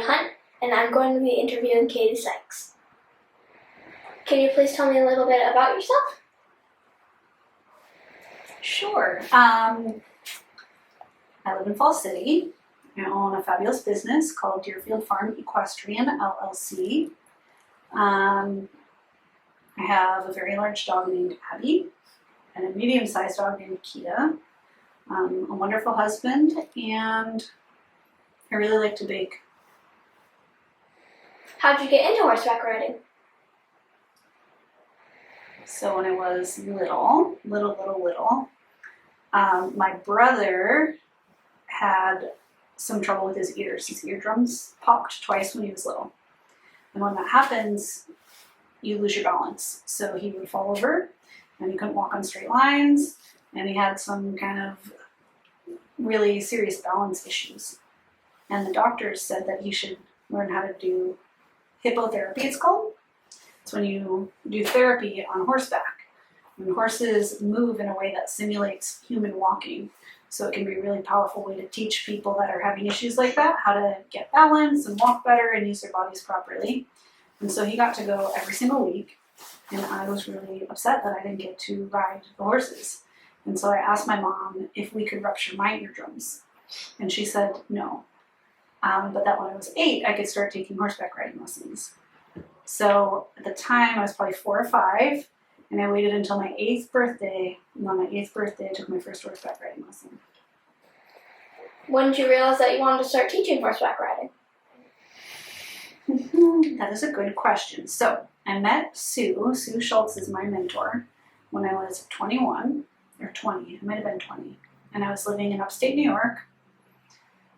Hunt, and I'm going to be interviewing Katie Sikes. Can you please tell me a little bit about yourself? Sure. I live in Falls City. I own a fabulous business called Deerfield Farm Equestrian LLC. I have a very large dog named Abby and a medium-sized dog named Kita. A wonderful husband, and I really like to bake. How'd you get into horseback riding? So when I was little, my brother had some trouble with his ears. His eardrums popped twice when he was little. And when that happens, you lose your balance. So he would fall over, and he couldn't walk on straight lines, and he had some kind of really serious balance issues. And the doctors said that he should learn how to do hippotherapy, it's called. It's when you do therapy on horseback. When horses move in a way that simulates human walking. So it can be a really powerful way to teach people that are having issues like that how to get balance and walk better and use their bodies properly. And so he got to go every single week, and I was really upset that I didn't get to ride the horses. And so I asked my mom if we could rupture my eardrums, and she said no. But that when I was 8, I could start taking horseback riding lessons. So at the time, I was probably 4 or 5, and I waited until my 8th birthday, and on my 8th birthday, I took my first horseback riding lesson. When did you realize that you wanted to start teaching horseback riding? That is a good question. So I met Sue. Sue Schultz is my mentor when I was 21 or 20. I might have been 20. And I was living in upstate New York.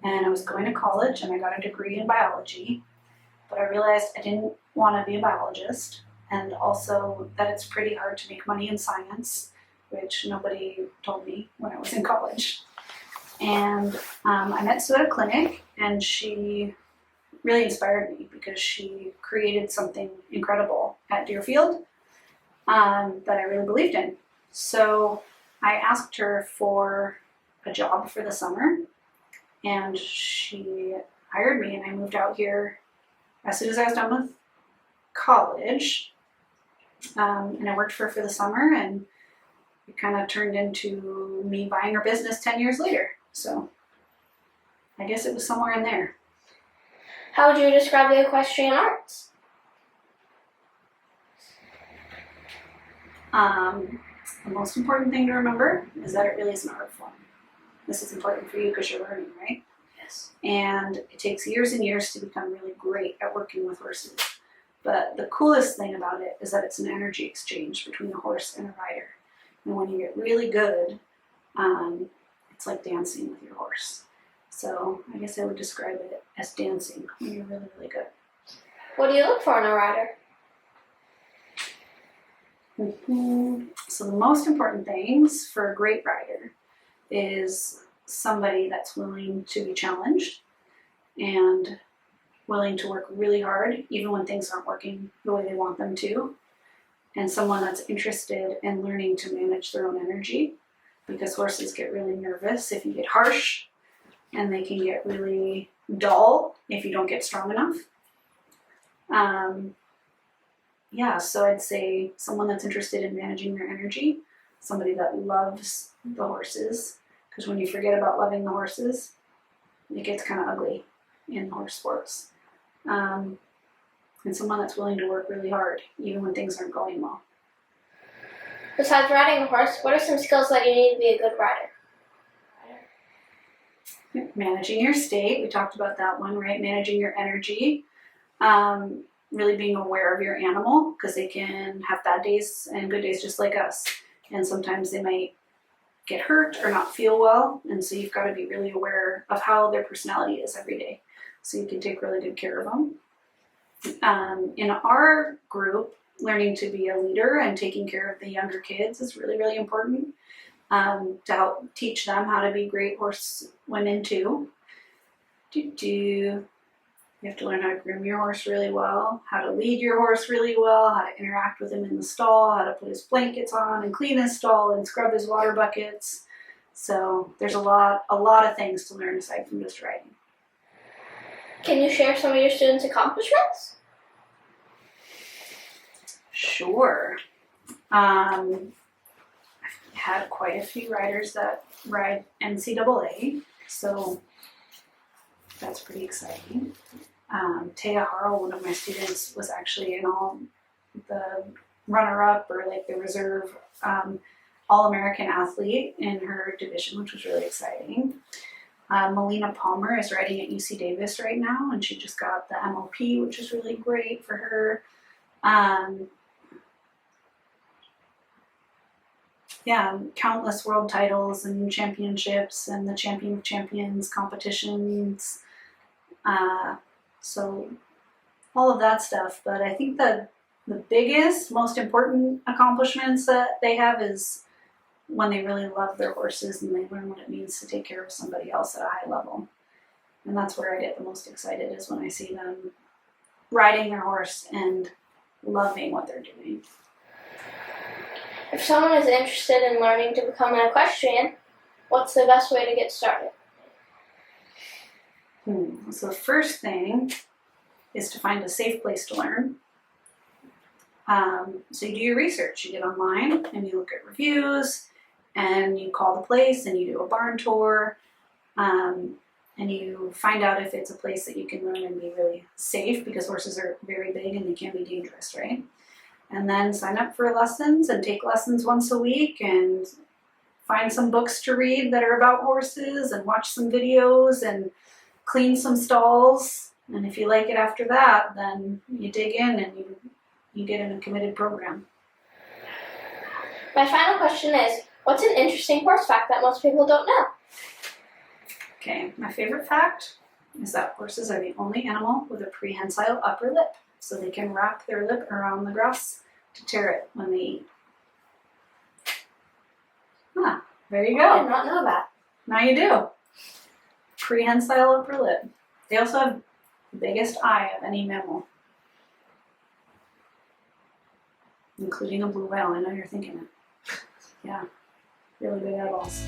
And I was going to college, and I got a degree in biology. But I realized I didn't want to be a biologist, and also that it's pretty hard to make money in science, which nobody told me when I was in college. And I met Sue at a clinic, and she really inspired me because she created something incredible at Deerfield that I really believed in. So I asked her for a job for the summer, and she hired me, and I moved out here as soon as I was done with college. And I worked for her for the summer, and it kind of turned into me buying her business 10 years later. So I guess it was somewhere in there. How would you describe the equestrian arts? The most important thing to remember is that it really is an art form. This is important for you because you're learning, right? Yes. And it takes years and years to become really great at working with horses. But the coolest thing about it is that it's an energy exchange between a horse and a rider. And when you get really good, it's like dancing with your horse. So I guess I would describe it as dancing when you're really, really good. What do you look for in a rider? So the most important things for a great rider is somebody that's willing to be challenged and willing to work really hard even when things aren't working the way they want them to, and someone that's interested in learning to manage their own energy, because horses get really nervous if you get harsh, and they can get really dull if you don't get strong enough. So I'd say someone that's interested in managing their energy, somebody that loves the horses, because when you forget about loving the horses, it gets kind of ugly in horse sports. And someone that's willing to work really hard, even when things aren't going well. Besides riding a horse, what are some skills that you need to be a good rider? Managing your state, we talked about that one, right? Managing your energy. Really being aware of your animal, because they can have bad days and good days just like us. And sometimes they might get hurt or not feel well. And so you've got to be really aware of how their personality is every day, so you can take really good care of them. In our group, learning to be a leader and taking care of the younger kids is really, really important, to help teach them how to be great horse women too. You have to learn how to groom your horse really well, how to lead your horse really well, how to interact with him in the stall, how to put his blankets on and clean his stall and scrub his water buckets. So there's a lot of things to learn aside from just riding. Can you share some of your students' accomplishments? Sure. I've had quite a few riders that ride NCAA, so that's pretty exciting. Taya Harrell, one of my students, was actually in all the runner-up or like the reserve All-American athlete in her division, which was really exciting. Melina Palmer is riding at UC Davis right now, and she just got the MLP, which is really great for her. Countless world titles and championships and the Champion of Champions competitions. So all of that stuff. But I think the biggest, most important accomplishments that they have is when they really love their horses and they learn what it means to take care of somebody else at a high level. And that's where I get the most excited, is when I see them riding their horse and loving what they're doing. If someone is interested in learning to become an equestrian, what's the best way to get started? So the first thing is to find a safe place to learn. So you do your research. You get online and you look at reviews, and you call the place and you do a barn tour, and you find out if it's a place that you can learn and be really safe, because horses are very big and they can be dangerous, right? And then sign up for lessons and take lessons once a week, and find some books to read that are about horses, and watch some videos and clean some stalls. And if you like it after that, then you dig in and you get in a committed program. My final question is, what's an interesting horse fact that most people don't know? Okay, my favorite fact is that horses are the only animal with a prehensile upper lip, so they can wrap their lip around the grass to tear it when they eat. There you I go. did not know that. Now you do. Prehensile upper lip. They also have the biggest eye of any mammal, including a blue whale. I know you're thinking it. Yeah, really big eyeballs.